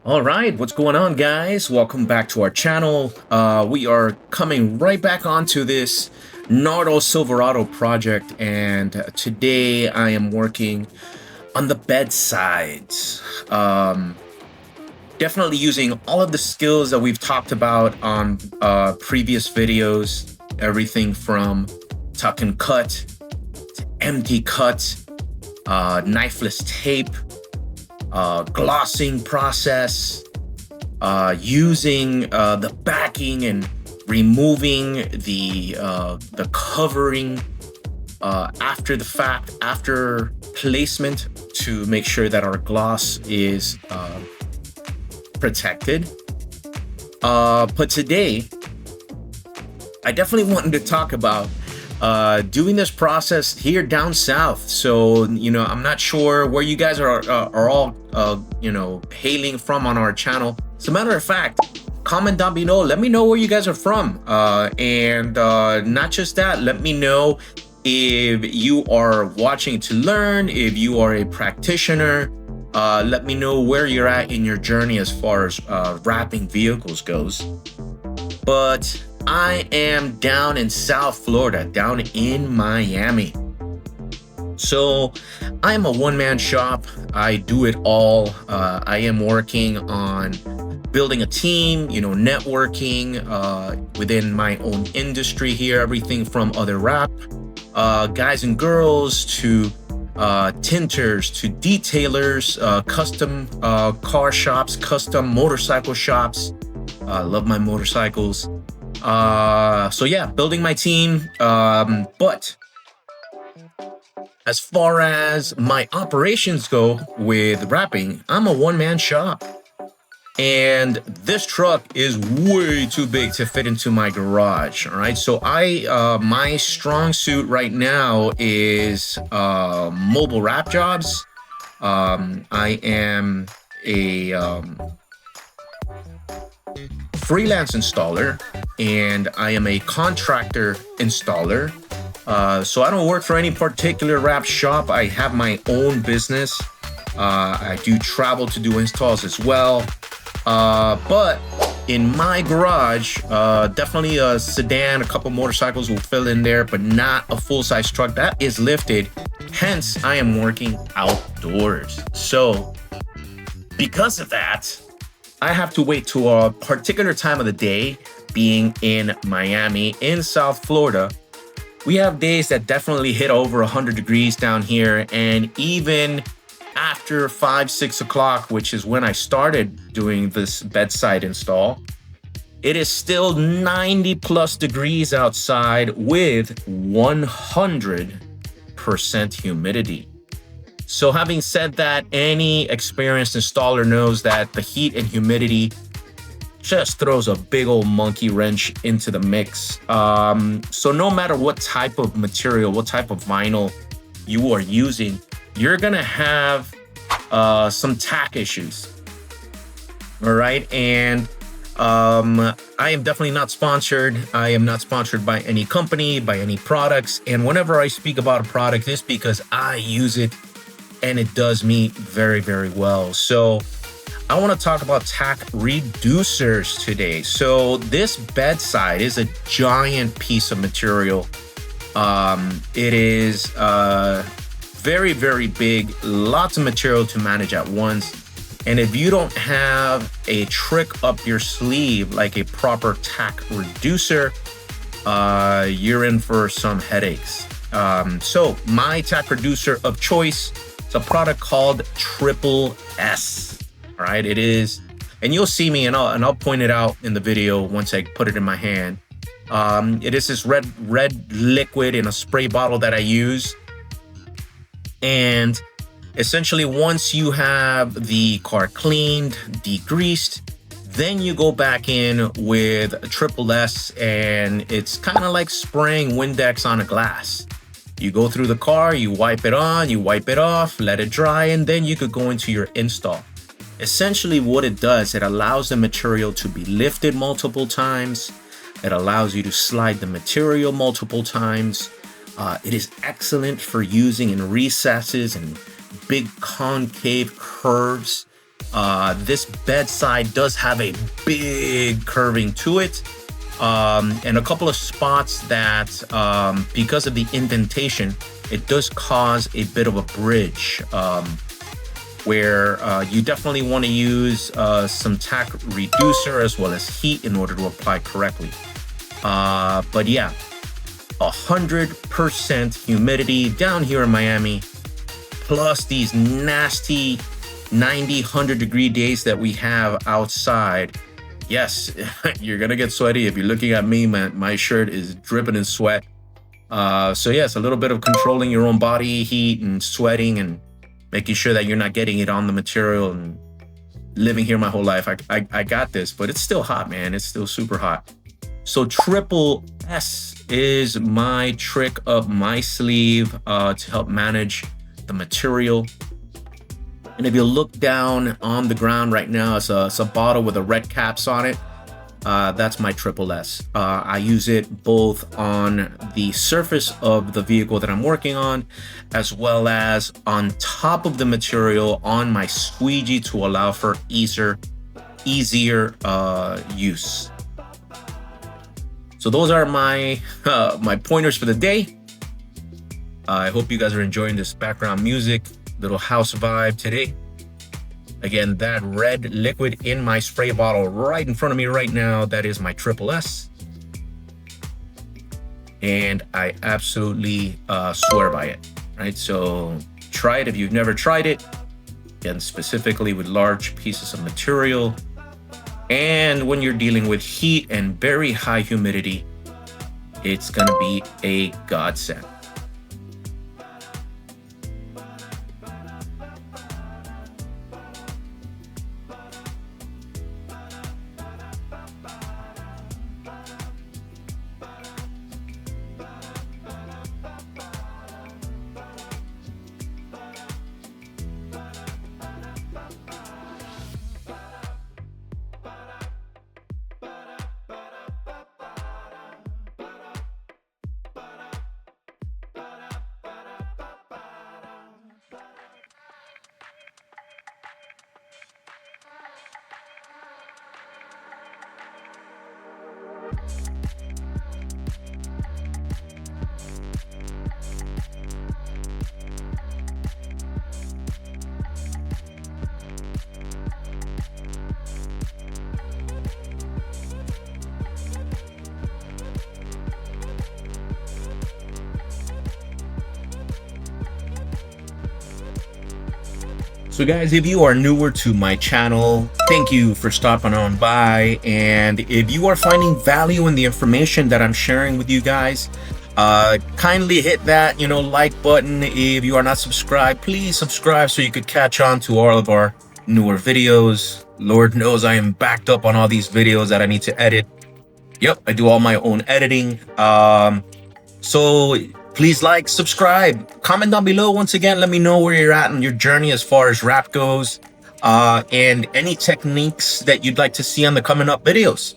All right, what's going on, guys? Welcome back to our channel. We are coming right back onto this Nardo Silverado project, and today I am working on the bedside. Definitely using all of the skills that we've talked about on previous videos, everything from tuck and cut to empty cut, knifeless tape, glossing process, using the backing and removing the covering after the fact, after placement, to make sure that our gloss is protected. But today, I definitely wanted to talk about doing this process here down south. So, I'm not sure where you guys are all, hailing from on our channel. As a matter of fact, comment down below. Let me know where you guys are from. And not just that, let me know if you are watching to learn, if you are a practitioner. Let me know where you're at in your journey as far as wrapping vehicles goes. But I am down in South Florida, down in Miami. So I'm a one-man shop. I do it all. I am working on building a team, networking within my own industry here, everything from other wrap guys and girls to tinters to detailers, custom car shops, custom motorcycle shops. I love my motorcycles. So yeah, building my team. But as far as my operations go with wrapping, I'm a one-man shop. And this truck is way too big to fit into my garage. All right. So my strong suit right now is mobile wrap jobs. I am a freelance installer, and I am a contractor installer. So I don't work for any particular wrap shop. I have my own business. I do travel to do installs as well. But in my garage, definitely a sedan, a couple motorcycles will fill in there, but not a full-size truck that is lifted. Hence, I am working outdoors. So because of that, I have to wait to a particular time of the day. Being in Miami, in South Florida, we have days that definitely hit over 100 degrees down here. And even after 5-6 o'clock, which is when I started doing this bedside install, it is still 90 plus degrees outside with 100% humidity. So having said that, any experienced installer knows that the heat and humidity just throws a big old monkey wrench into the mix. So no matter what type of material, what type of vinyl you are using, you're gonna have some tack issues. All right. And I am definitely not sponsored. I am not sponsored by any company, by any products. And whenever I speak about a product, it's because I use it and it does me very, very well. So I want to talk about tack reducers today. So this bedside is a giant piece of material. It is very, very big, lots of material to manage at once. And if you don't have a trick up your sleeve, like a proper tack reducer, you're in for some headaches. So my tack reducer of choice, it's a product called Triple S. All right, it is, and you'll see me, and I'll point it out in the video once I put it in my hand. It is this red liquid in a spray bottle that I use, and essentially once you have the car cleaned, degreased, then you go back in with a Triple S, and it's kind of like spraying Windex on a glass. You go through the car, you wipe it on, you wipe it off, let it dry, and then you could go into your install. Essentially what it does, it allows the material to be lifted multiple times. It allows you to slide the material multiple times. It is excellent for using in recesses and big concave curves. This bedside does have a big curving to it, and a couple of spots that, because of the indentation, it does cause a bit of a bridge, where you definitely want to use some tack reducer as well as heat in order to apply correctly. But yeah, 100% humidity down here in Miami, plus these nasty 90, 100 degree days that we have outside. Yes, you're gonna get sweaty. If you're looking at me, my shirt is dripping in sweat. So yes, a little bit of controlling your own body heat and sweating and making sure that you're not getting it on the material. And living here my whole life, I got this, but it's still hot, man. It's still super hot. So triple S is my trick up my sleeve to help manage the material. And if you look down on the ground right now, it's a bottle with a red caps on it. That's my triple S. I use it both on the surface of the vehicle that I'm working on, as well as on top of the material on my squeegee to allow for easier use. So those are my my pointers for the day. I hope you guys are enjoying this background music, little house vibe today. Again, that red liquid in my spray bottle right in front of me right now, that is my triple S. And I absolutely swear by it, right? So try it if you've never tried it. Again, specifically with large pieces of material. And when you're dealing with heat and very high humidity, it's gonna be a godsend. So guys, if you are newer to my channel, thank you for stopping on by. And if you are finding value in the information that I'm sharing with you guys, kindly hit that, like button. If you are not subscribed, please subscribe so you could catch on to all of our newer videos. Lord knows I am backed up on all these videos that I need to edit. Yep, I do all my own editing. So please like, subscribe, comment down below. Once again, let me know where you're at in your journey as far as wrap goes, and any techniques that you'd like to see on the coming up videos.